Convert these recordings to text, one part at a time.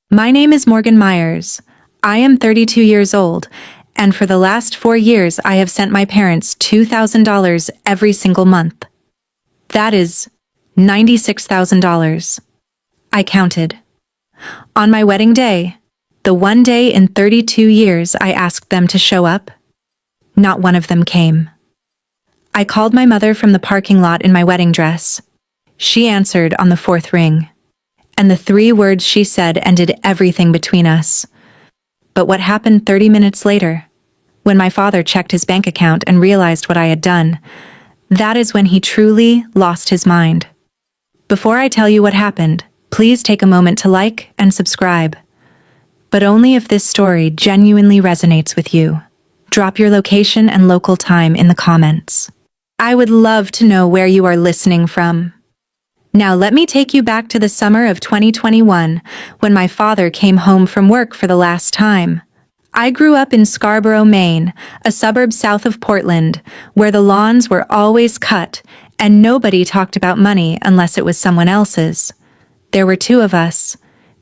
My name is Morgan Myers. I am 32 years old, and for the last 4 years I have sent my parents $2,000 every single month. That is $96,000. I counted. On my wedding day, the one day in 32 years I asked them to show up, not one of them came. I called my mother from the parking lot in my wedding dress. She answered on the fourth ring, and the 3 words she said ended everything between us. But what happened 30 minutes later, when my father checked his bank account and realized what I had done, that is when he truly lost his mind. Before I tell you what happened, please take a moment to like and subscribe. But only if this story genuinely resonates with you. Drop your location and local time in the comments. I would love to know where you are listening from. Now let me take you back to the summer of 2021, when my father came home from work for the last time. I grew up in Scarborough, Maine, a suburb south of Portland, where the lawns were always cut and nobody talked about money unless it was someone else's. There were 2 of us,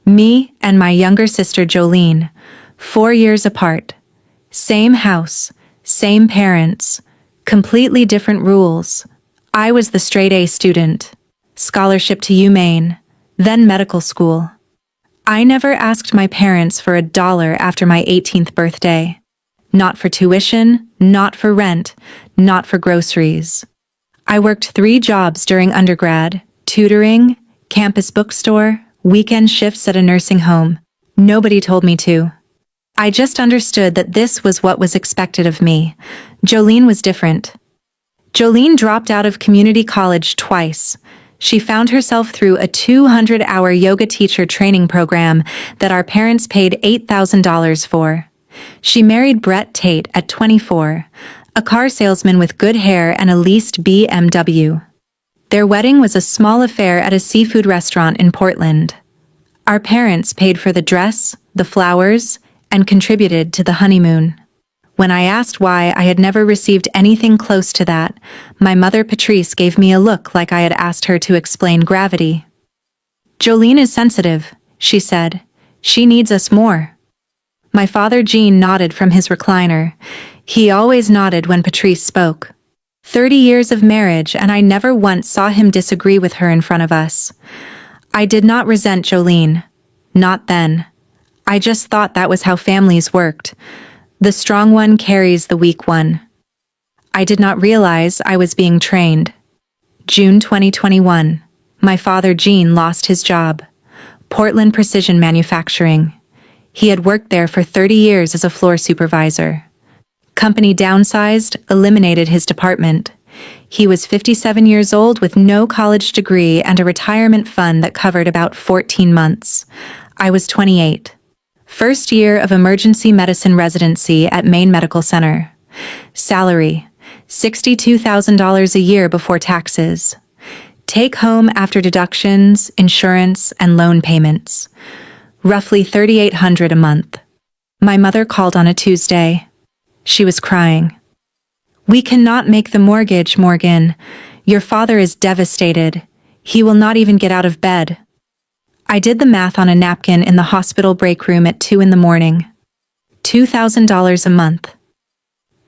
me and my younger sister Jolene, 4 years apart. Same house, same parents, completely different rules. I was the straight A student. Scholarship to UMaine, then medical school. I never asked my parents for $1 after my 18th birthday. Not for tuition, not for rent, not for groceries. I worked 3 jobs during undergrad: tutoring, campus bookstore, weekend shifts at a nursing home. Nobody told me to. I just understood that this was what was expected of me. Jolene was different. Jolene dropped out of community college twice. She found herself through a 200-hour yoga teacher training program that our parents paid $8,000 for. She married Brett Tate at 24, a car salesman with good hair and a leased BMW. Their wedding was a small affair at a seafood restaurant in Portland. Our parents paid for the dress, the flowers, and contributed to the honeymoon. When I asked why I had never received anything close to that, my mother Patrice gave me a look like I had asked her to explain gravity. "Jolene is sensitive," she said. "She needs us more." My father Gene nodded from his recliner. He always nodded when Patrice spoke. 30 years of marriage, and I never once saw him disagree with her in front of us. I did not resent Jolene. Not then. I just thought that was how families worked. The strong one carries the weak one. I did not realize I was being trained. June 2021. My father Gene lost his job. Portland Precision Manufacturing. He had worked there for 30 years as a floor supervisor. Company downsized, eliminated his department. He was 57 years old with no college degree and a retirement fund that covered about 14 months. I was 28. First year of emergency medicine residency at Maine Medical Center. Salary, $62,000 a year before taxes. Take home after deductions, insurance, and loan payments. Roughly $3,800 a month. My mother called on a Tuesday. She was crying. "We cannot make the mortgage, Morgan. Your father is devastated. He will not even get out of bed." I did the math on a napkin in the hospital break room at 2 in the morning. $2,000 a month.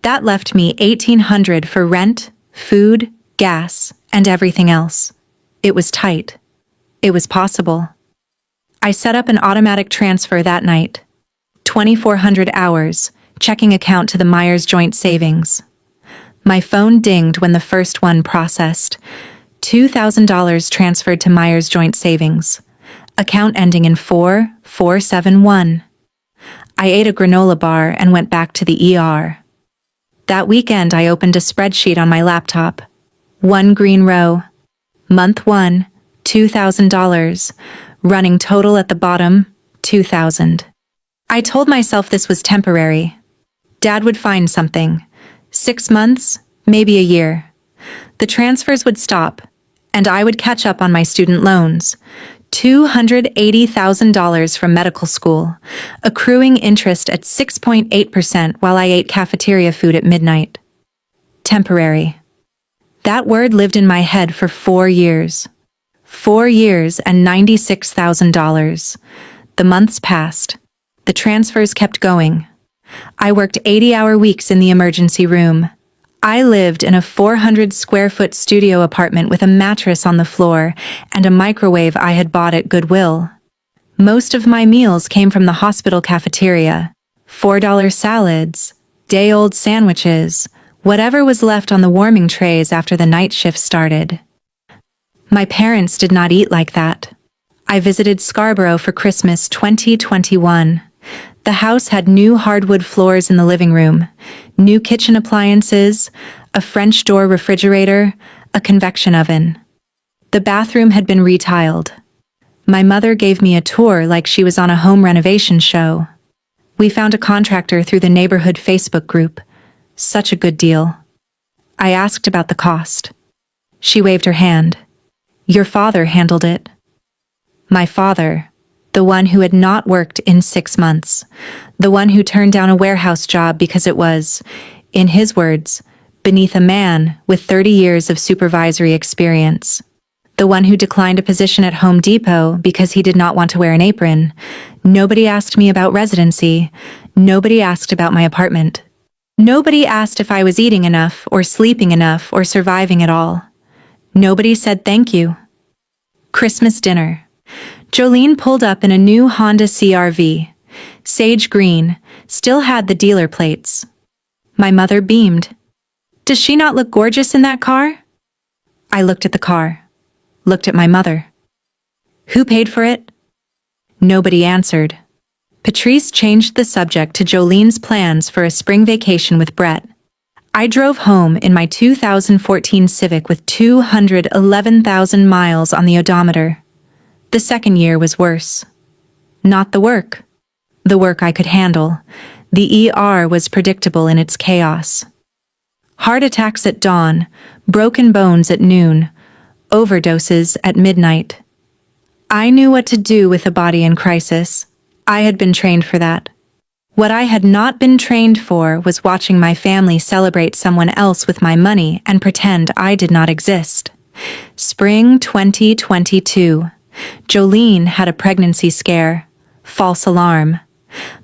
That left me $1,800 for rent, food, gas, and everything else. It was tight. It was possible. I set up an automatic transfer that night. 2,400 hours, checking account to the Myers Joint Savings. My phone dinged when the first one processed. $2,000 transferred to Myers Joint Savings. Account ending in 4471. I ate a granola bar and went back to the ER. That weekend I opened a spreadsheet on my laptop. 1 green row. Month 1, $2,000. Running total at the bottom, $2,000. I told myself this was temporary. Dad would find something. 6 months, maybe a year. The transfers would stop, and I would catch up on my student loans. $280,000 from medical school, accruing interest at 6.8% while I ate cafeteria food at midnight. Temporary. That word lived in my head for 4 years. 4 years and $96,000. The months passed. The transfers kept going. I worked 80-hour weeks in the emergency room. I lived in a 400-square-foot studio apartment with a mattress on the floor and a microwave I had bought at Goodwill. Most of my meals came from the hospital cafeteria. $4 salads, day-old sandwiches, whatever was left on the warming trays after the night shift started. My parents did not eat like that. I visited Scarborough for Christmas 2021. The house had new hardwood floors in the living room, new kitchen appliances, a French door refrigerator, a convection oven. The bathroom had been retiled. My mother gave me a tour like she was on a home renovation show. We found a contractor through the neighborhood Facebook group. Such a good deal. I asked about the cost. She waved her hand. Your father handled it. My father, the one who had not worked in 6 months, the one who turned down a warehouse job because it was, in his words, beneath a man with 30 years of supervisory experience. The one who declined a position at Home Depot because he did not want to wear an apron. Nobody asked me about residency. Nobody asked about my apartment. Nobody asked if I was eating enough or sleeping enough or surviving at all. Nobody said thank you. Christmas dinner. Jolene pulled up in a new Honda CR-V. Sage green, still had the dealer plates. My mother beamed. Does she not look gorgeous in that car? I looked at the car. Looked at my mother. Who paid for it? Nobody answered. Patrice changed the subject to Jolene's plans for a spring vacation with Brett. I drove home in my 2014 Civic with 211,000 miles on the odometer. The second year was worse. Not the work. The work I could handle. The ER was predictable in its chaos. Heart attacks at dawn, broken bones at noon, overdoses at midnight. I knew what to do with a body in crisis. I had been trained for that. What I had not been trained for was watching my family celebrate someone else with my money and pretend I did not exist. Spring 2022. Jolene had a pregnancy scare. False alarm.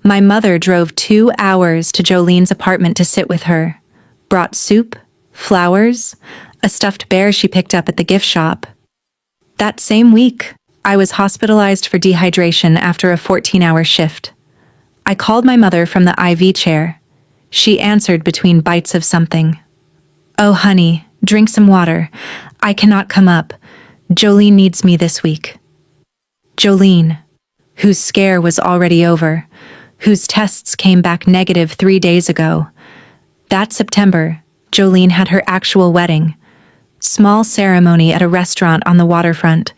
My mother drove 2 hours to Jolene's apartment to sit with her. Brought soup, flowers, a stuffed bear she picked up at the gift shop. That same week, I was hospitalized for dehydration after a 14-hour shift. I called my mother from the IV chair. She answered between bites of something. Oh, honey, drink some water. I cannot come up. Jolene needs me this week. Jolene, whose scare was already over, whose tests came back negative 3 days ago. That September, Jolene had her actual wedding. Small ceremony at a restaurant on the waterfront.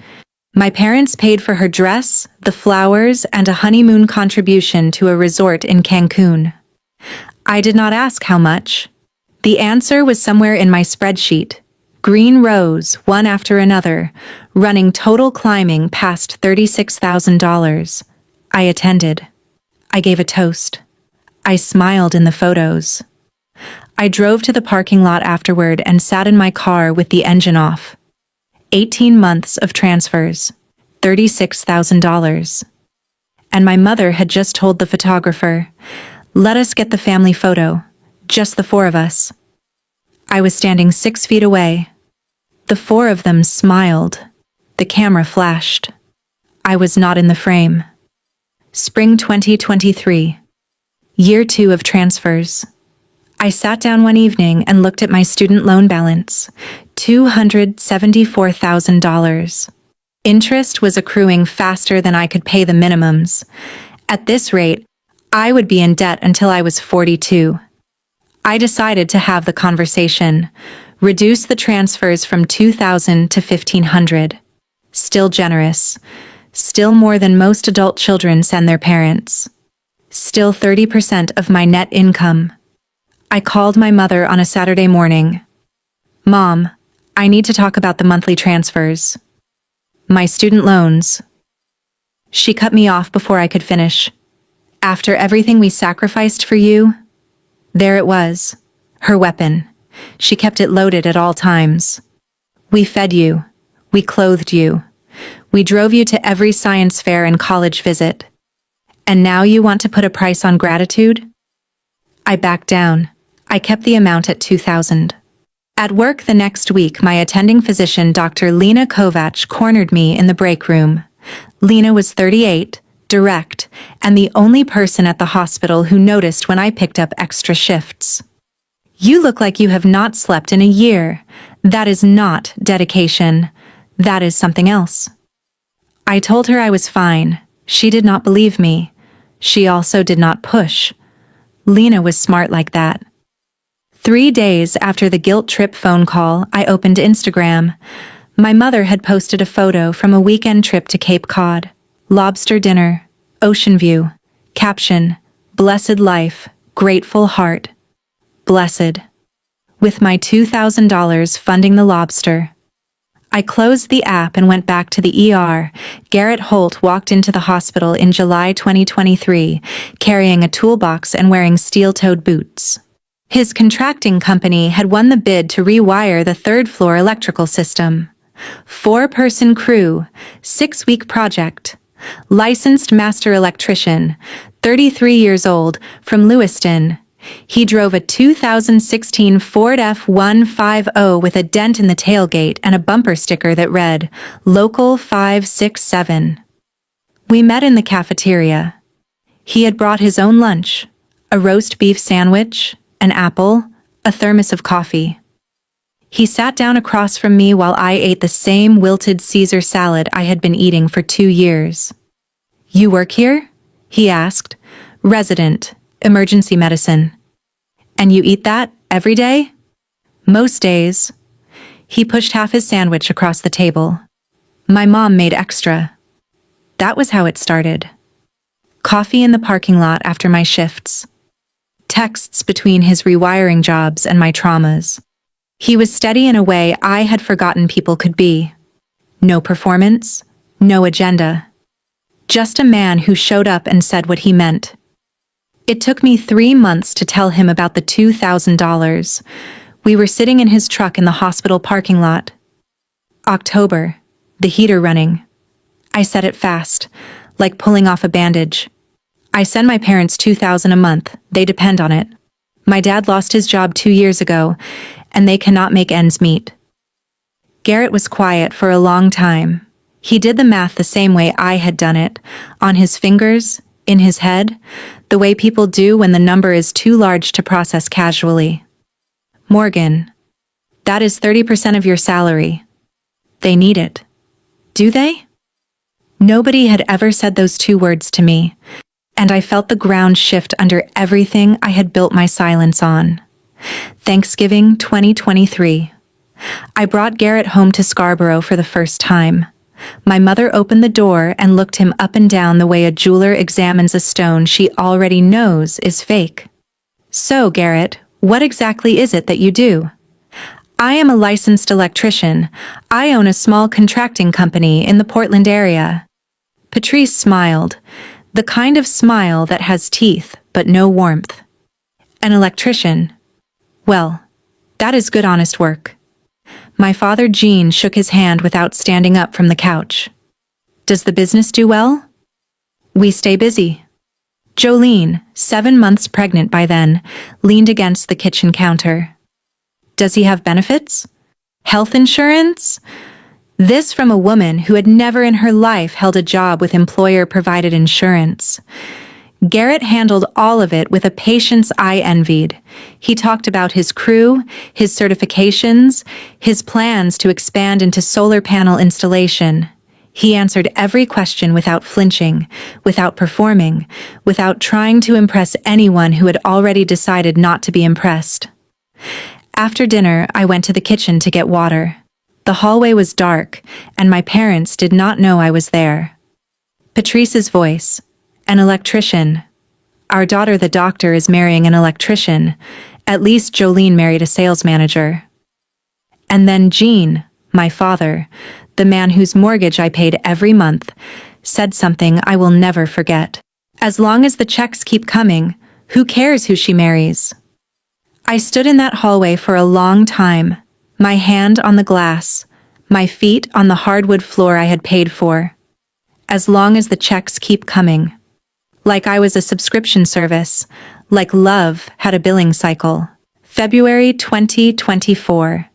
My parents paid for her dress, the flowers, and a honeymoon contribution to a resort in Cancun. I did not ask how much. The answer was somewhere in my spreadsheet. Green rows, one after another, running total climbing past $36,000. I attended. I gave a toast. I smiled in the photos. I drove to the parking lot afterward and sat in my car with the engine off. 18 months of transfers. $36,000. And my mother had just told the photographer, let us get the family photo, just the 4 of us. I was standing 6 feet away. The 4 of them smiled. The camera flashed. I was not in the frame. Spring 2023. Year 2 of transfers. I sat down one evening and looked at my student loan balance, $274,000. Interest was accruing faster than I could pay the minimums. At this rate, I would be in debt until I was 42. I decided to have the conversation, reduce the transfers from $2,000 to $1,500. Still generous. Still more than most adult children send their parents. Still 30% of my net income. I called my mother on a Saturday morning. Mom, I need to talk about the monthly transfers. My student loans. She cut me off before I could finish. After everything we sacrificed for you, there it was, her weapon. She kept it loaded at all times. We fed you. We clothed you. We drove you to every science fair and college visit. And now you want to put a price on gratitude? I backed down. I kept the amount at $2,000. At work the next week, my attending physician, Dr. Lena Kovac, cornered me in the break room. Lena was 38, direct, and the only person at the hospital who noticed when I picked up extra shifts. You look like you have not slept in a year. That is not dedication. That is something else. I told her I was fine. She did not believe me. She also did not push. Lena was smart like that. 3 days after the guilt trip phone call, I opened Instagram. My mother had posted a photo from a weekend trip to Cape Cod. Lobster dinner, ocean view. Caption, blessed life, grateful heart. Blessed. With my $2,000 funding the lobster. I closed the app and went back to the ER. Garrett Holt walked into the hospital in July 2023, carrying a toolbox and wearing steel-toed boots. His contracting company had won the bid to rewire the third-floor electrical system. 4-person crew, 6-week project. Licensed master electrician, 33 years old, from Lewiston. He drove a 2016 Ford F-150 with a dent in the tailgate and a bumper sticker that read, Local 567. We met in the cafeteria. He had brought his own lunch, a roast beef sandwich, an apple, a thermos of coffee. He sat down across from me while I ate the same wilted Caesar salad I had been eating for 2 years. You work here? He asked. Resident, emergency medicine. And you eat that every day? Most days. He pushed half his sandwich across the table. My mom made extra. That was how it started. Coffee in the parking lot after my shifts. Texts between his rewiring jobs and my traumas. He was steady in a way I had forgotten people could be. No performance, no agenda. Just a man who showed up and said what he meant. It took me 3 months to tell him about the $2,000. We were sitting in his truck in the hospital parking lot. October, the heater running. I said it fast, like pulling off a bandage. I send my parents $2,000 a month. They depend on it. My dad lost his job 2 years ago, and they cannot make ends meet. Garrett was quiet for a long time. He did the math the same way I had done it, on his fingers, in his head, the way people do when the number is too large to process casually. Morgan, that is 30% of your salary. They need it. Do they? Nobody had ever said those 2 words to me, and I felt the ground shift under everything I had built my silence on. Thanksgiving 2023. I brought Garrett home to Scarborough for the first time. My mother opened the door and looked him up and down the way a jeweler examines a stone she already knows is fake. So, Garrett, what exactly is it that you do? I am a licensed electrician. I own a small contracting company in the Portland area. Patrice smiled, the kind of smile that has teeth but no warmth. An electrician. Well, that is good honest work. My father Gene shook his hand without standing up from the couch. Does the business do well? We stay busy. Jolene, 7 months pregnant by then, leaned against the kitchen counter. Does he have benefits? Health insurance? This from a woman who had never in her life held a job with employer-provided insurance. Garrett handled all of it with a patience I envied. He talked about his crew, his certifications, his plans to expand into solar panel installation. He answered every question without flinching, without performing, without trying to impress anyone who had already decided not to be impressed. After dinner, I went to the kitchen to get water. The hallway was dark, and my parents did not know I was there. Patrice's voice. An electrician. Our daughter, the doctor, is marrying an electrician. At least Jolene married a sales manager. And then Gene, my father, the man whose mortgage I paid every month, said something I will never forget. As long as the checks keep coming, who cares who she marries? I stood in that hallway for a long time, my hand on the glass, my feet on the hardwood floor I had paid for. As long as the checks keep coming. Like I was a subscription service, like love had a billing cycle. February 2024.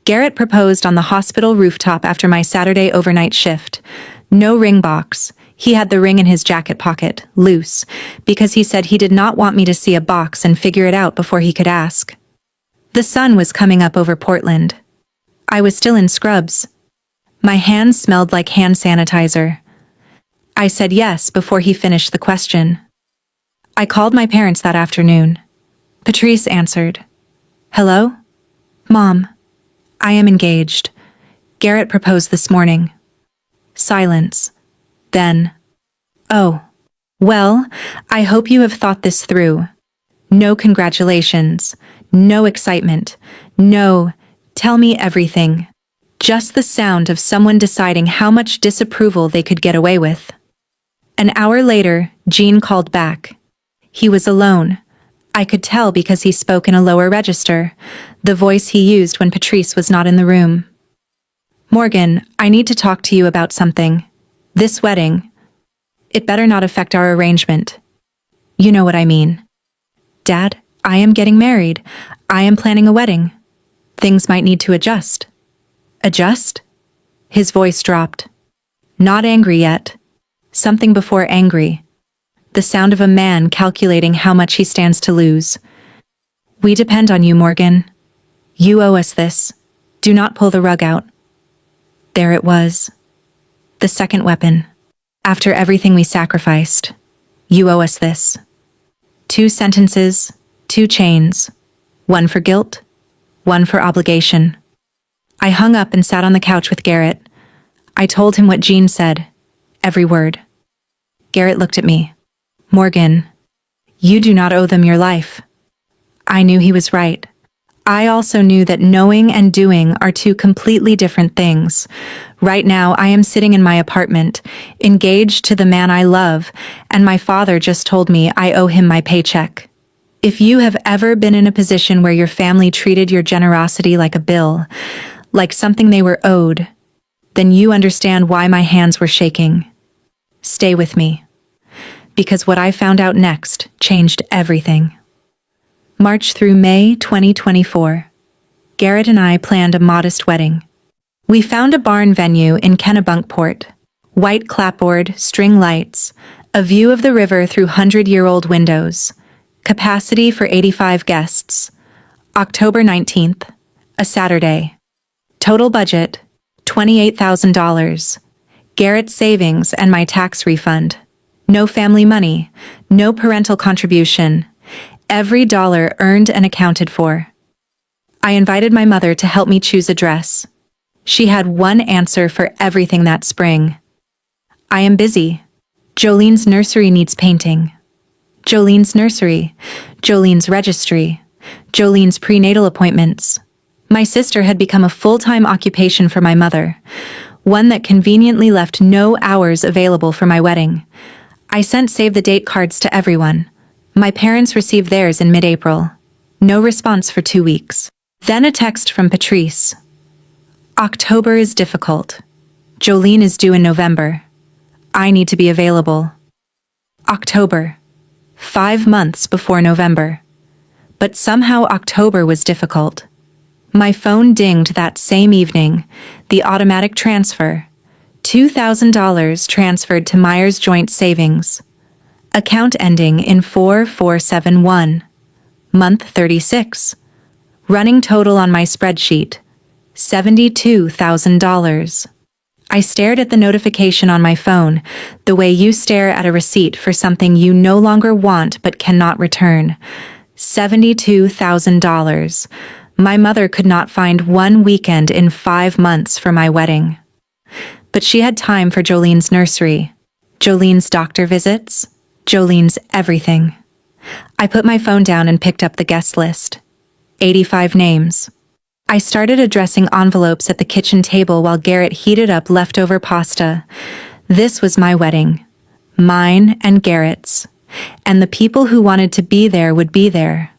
Garrett proposed on the hospital rooftop after my Saturday overnight shift. No ring box. He had the ring in his jacket pocket, loose, because he said he did not want me to see a box and figure it out before he could ask. The sun was coming up over Portland. I was still in scrubs. My hands smelled like hand sanitizer. I said yes before he finished the question. I called my parents that afternoon. Patrice answered. Hello? Mom. I am engaged. Garrett proposed this morning. Silence. Then. Oh. Well, I hope you have thought this through. No congratulations. No excitement. No, tell me everything. Just the sound of someone deciding how much disapproval they could get away with. An hour later, Gene called back. He was alone. I could tell because he spoke in a lower register, the voice he used when Patrice was not in the room. Morgan, I need to talk to you about something. This wedding. It better not affect our arrangement. You know what I mean. Dad, I am getting married. I am planning a wedding. Things might need to adjust. Adjust? His voice dropped. Not angry yet. Something before angry. The sound of a man calculating how much he stands to lose. We depend on you, Morgan. You owe us this. Do not pull the rug out. There it was. The second weapon. After everything we sacrificed. You owe us this. 2 sentences, 2 chains. 1 for guilt, 1 for obligation. I hung up and sat on the couch with Garrett. I told him what Gene said. Every word. Garrett looked at me. Morgan, you do not owe them your life. I knew he was right. I also knew that knowing and doing are 2 completely different things. Right now, I am sitting in my apartment, engaged to the man I love, and my father just told me I owe him my paycheck. If you have ever been in a position where your family treated your generosity like a bill, like something they were owed, then you understand why my hands were shaking. Stay with me. Because what I found out next changed everything. March through May 2024. Garrett and I planned a modest wedding. We found a barn venue in Kennebunkport. White clapboard, string lights, a view of the river through 100-year-old windows. Capacity for 85 guests. October 19th, a Saturday. Total budget, $28,000. Garrett's savings and my tax refund. No family money, no parental contribution. Every dollar earned and accounted for. I invited my mother to help me choose a dress. She had one answer for everything that spring. I am busy. Jolene's nursery needs painting. Jolene's nursery. Jolene's registry. Jolene's prenatal appointments. My sister had become a full-time occupation for my mother, one that conveniently left no hours available for my wedding. I sent save-the-date cards to everyone. My parents received theirs in mid-April. No response for 2 weeks. Then a text from Patrice. October is difficult. Jolene is due in November. I need to be available. October. 5 months before November. But somehow October was difficult. My phone dinged that same evening. The automatic transfer. $2,000 transferred to Myers Joint Savings. Account ending in 4471. Month 36. Running total on my spreadsheet. $72,000. I stared at the notification on my phone, the way you stare at a receipt for something you no longer want but cannot return. $72,000. My mother could not find one weekend in 5 months for my wedding. But she had time for Jolene's nursery, Jolene's doctor visits, Jolene's everything. I put my phone down and picked up the guest list. 85 names. I started addressing envelopes at the kitchen table while Garrett heated up leftover pasta. This was my wedding. Mine and Garrett's. And the people who wanted to be there would be there.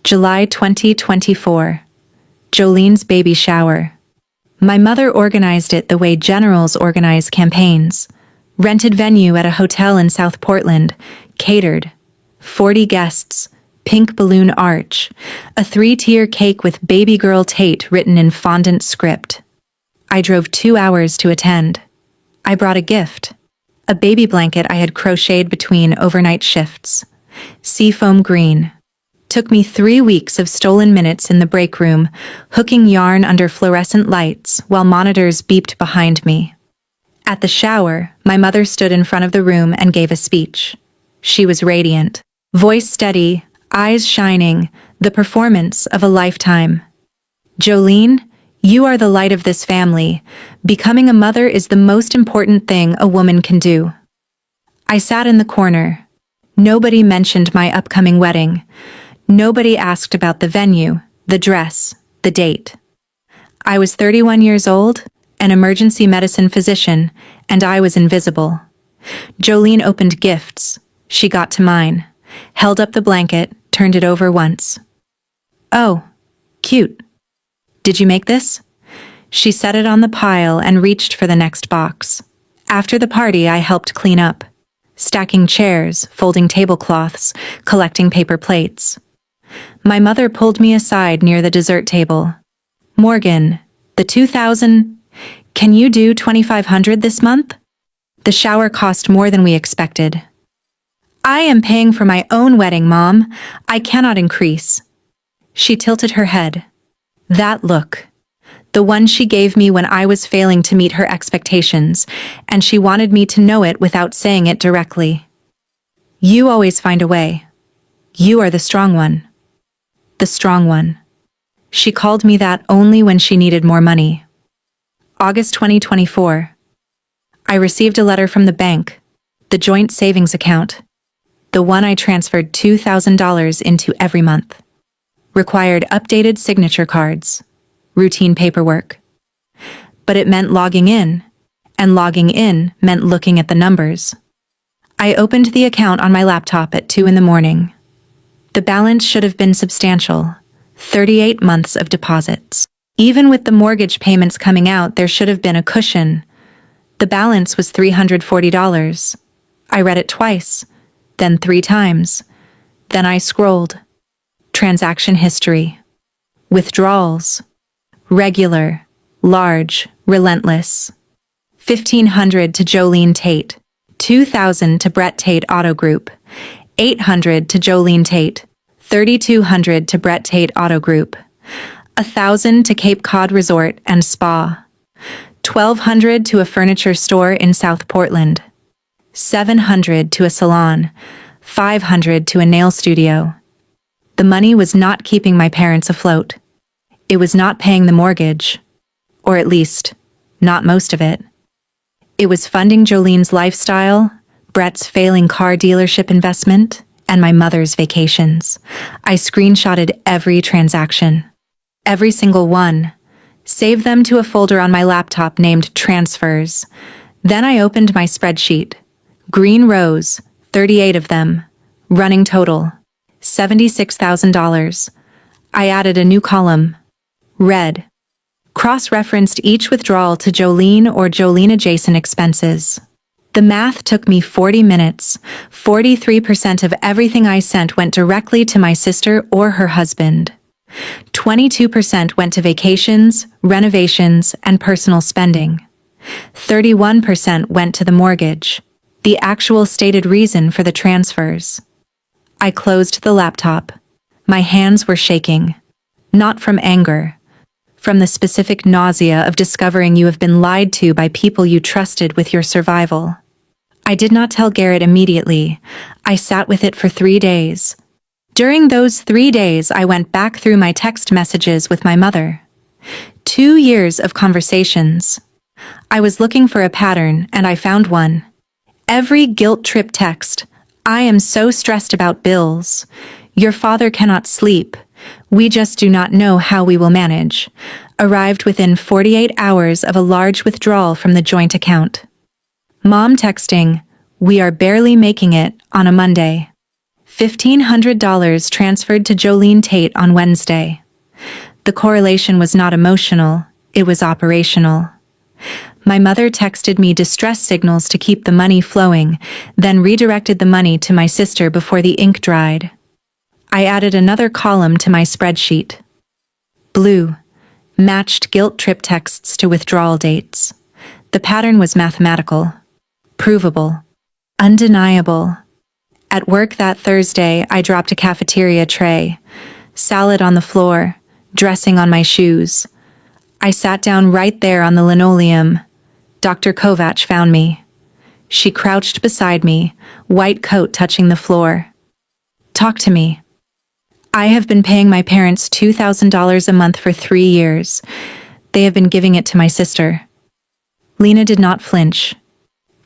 July 2024. Jolene's baby shower. My mother organized it the way generals organize campaigns. Rented venue at a hotel in South Portland, catered. 40 guests, pink balloon arch, a 3-tier cake with baby girl Tate written in fondant script. I drove 2 hours to attend. I brought a gift. A baby blanket I had crocheted between overnight shifts. Seafoam green. Took me 3 weeks of stolen minutes in the break room, hooking yarn under fluorescent lights while monitors beeped behind me. At the shower, my mother stood in front of the room and gave a speech. She was radiant. Voice steady, eyes shining, the performance of a lifetime. "Jolene, you are the light of this family. Becoming a mother is the most important thing a woman can do." I sat in the corner. Nobody mentioned my upcoming wedding. Nobody asked about the venue, the dress, the date. I was 31 years old, an emergency medicine physician, and I was invisible. Jolene opened gifts. She got to mine, held up the blanket, turned it over once. "Oh, cute. Did you make this?" She set it on the pile and reached for the next box. After the party, I helped clean up, stacking chairs, folding tablecloths, collecting paper plates. My mother pulled me aside near the dessert table. "Morgan, the 2,000, can you do 2,500 this month?" The shower cost more than we expected. "I am paying for my own wedding, Mom. I cannot increase." She tilted her head. That look. The one she gave me when I was failing to meet her expectations, and she wanted me to know it without saying it directly. "You always find a way. You are the strong one." The strong one. She called me that only when she needed more money. August 2024. I received a letter from the bank, the joint savings account, the one I transferred $2,000 into every month. Required updated signature cards, routine paperwork. But it meant logging in, and logging in meant looking at the numbers. I opened the account on my laptop at 2 in the morning. The balance should have been substantial, 38 months of deposits. Even with the mortgage payments coming out, there should have been a cushion. The balance was $340. I read it twice, then 3 times. Then I scrolled. Transaction history. Withdrawals. Regular, large, relentless. $1,500 to Jolene Tate. $2,000 to Brett Tate Auto Group. $800 to Jolene Tate. $3,200 to Brett Tate Auto Group. $1,000 to Cape Cod Resort and Spa. $1,200 to a furniture store in South Portland. $700 to a salon. $500 to a nail studio. The money was not keeping my parents afloat. It was not paying the mortgage. Or at least, not most of it. It was funding Jolene's lifestyle, Brett's failing car dealership investment, and my mother's vacations. I screenshotted every transaction. Every single one. Saved them to a folder on my laptop named Transfers. Then I opened my spreadsheet. Green rows, 38 of them. Running total, $76,000. I added a new column. Red. Cross-referenced each withdrawal to Jolene or Jolene-adjacent expenses. The math took me 40 minutes. 43% of everything I sent went directly to my sister or her husband. 22% went to vacations, renovations, and personal spending. 31% went to the mortgage, the actual stated reason for the transfers. I closed the laptop. My hands were shaking. Not from anger. From the specific nausea of discovering you have been lied to by people you trusted with your survival. I did not tell Garrett immediately. I sat with it for 3 days. During those 3 days, I went back through my text messages with my mother. 2 years of conversations. I was looking for a pattern, and I found one. Every guilt trip text. "I am so stressed about bills. Your father cannot sleep. We just do not know how we will manage," arrived within 48 hours of a large withdrawal from the joint account. Mom texting, "We are barely making it," on a Monday. $1,500 transferred to Jolene Tate on Wednesday. The correlation was not emotional, it was operational. My mother texted me distress signals to keep the money flowing, then redirected the money to my sister before the ink dried. I added another column to my spreadsheet. Blue. Matched guilt trip texts to withdrawal dates. The pattern was mathematical. Provable. Undeniable. At work that Thursday, I dropped a cafeteria tray. Salad on the floor. Dressing on my shoes. I sat down right there on the linoleum. Dr. Kovac found me. She crouched beside me, white coat touching the floor. Talk to me. I have been paying my parents $2,000 a month for 3 years. They have been giving it to my sister. Lena did not flinch,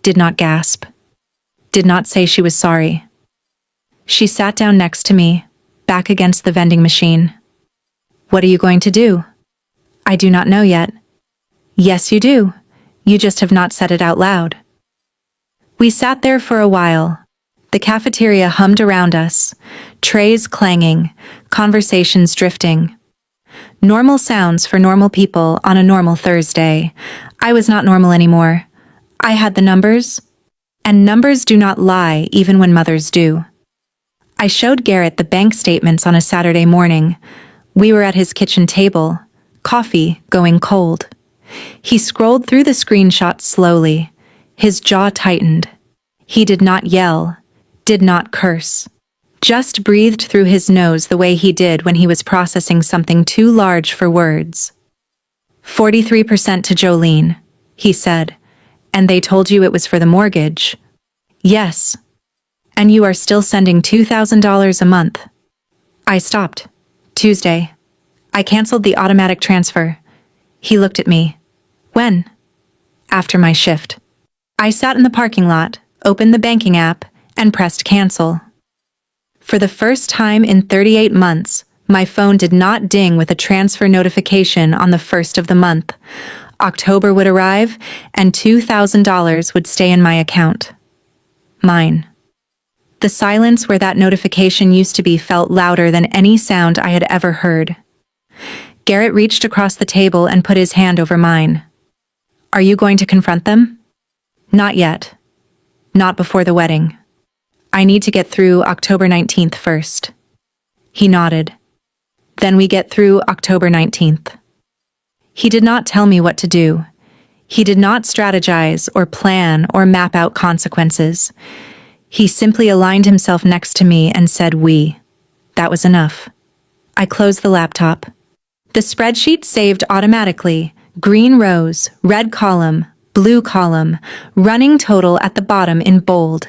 did not gasp, did not say she was sorry. She sat down next to me, back against the vending machine. What are you going to do? I do not know yet. Yes, you do. You just have not said it out loud. We sat there for a while. The cafeteria hummed around us, trays clanging, conversations drifting. Normal sounds for normal people on a normal Thursday. I was not normal anymore. I had the numbers, and numbers do not lie even when mothers do. I showed Garrett the bank statements on a Saturday morning. We were at his kitchen table, coffee going cold. He scrolled through the screenshots slowly. His jaw tightened. He did not yell, did not curse. Just breathed through his nose the way he did when he was processing something too large for words. 43% to Jolene, he said. And they told you it was for the mortgage. Yes. And you are still sending $2,000 a month. I stopped. Tuesday. I canceled the automatic transfer. He looked at me. When? After my shift. I sat in the parking lot, opened the banking app, and pressed cancel. For the first time in 38 months, my phone did not ding with a transfer notification on the 1st of the month. October would arrive, and $2,000 would stay in my account. Mine. The silence where that notification used to be felt louder than any sound I had ever heard. Garrett reached across the table and put his hand over mine. Are you going to confront them? Not yet. Not before the wedding. I need to get through October 19th first. He nodded. Then we get through October 19th. He did not tell me what to do. He did not strategize or plan or map out consequences. He simply aligned himself next to me and said we. That was enough. I closed the laptop. The spreadsheet saved automatically. Green rows, red column, blue column, running total at the bottom in bold.